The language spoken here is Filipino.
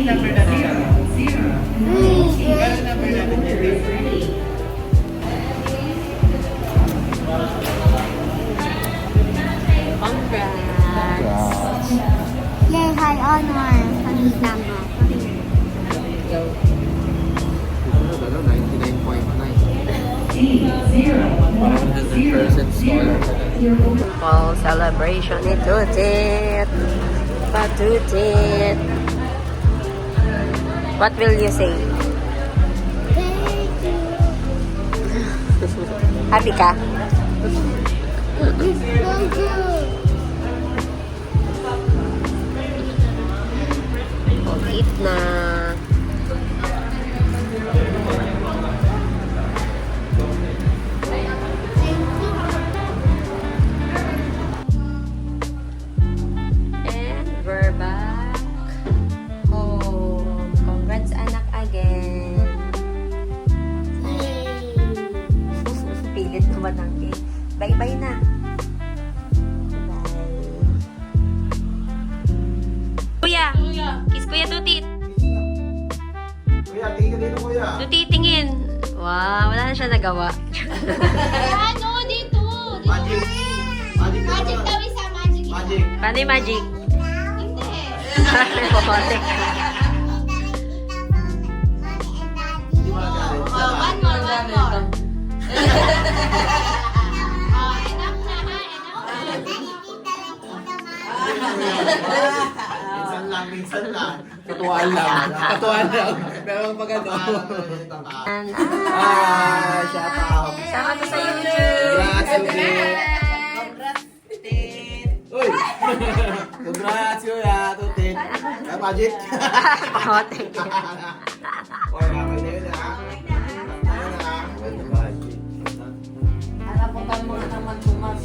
number na zero. Meron number na Congrats! Yay, high honor. Pagkita mo. Go. 100% scholar. Fall celebration ni Tutit. Patutit. What will you say? Thank you. Happy ka? It's so good. Eat na. And we're back home. Congrats anak again. Pilit naman ang cake. Bye-bye na. Kuya! Kiss Kuya Tutit! Kuya, tingin ka dito, kuya. Tutit, tingin! Wow, wala na siya nagawa. Ano? Dito. Magic. Magic. Magic daw isa. Magic isa. Magic. Paano yung magic? Hindi. Popote. Hindi mo nagalit. One more. Oh, enough na ha. Minsan lang, minsan lang. Katuwaan lang. Katuwaan lang. Pero pag ano. Shout out. Sama to sa YouTube. Congrats, Tutit. Uy! Congrats, kuya, Tutit. Ah, Magic. Popote. Uy, okay na yun, ha? Ayun, ha? Magic. Alam mo ka muna naman tumas.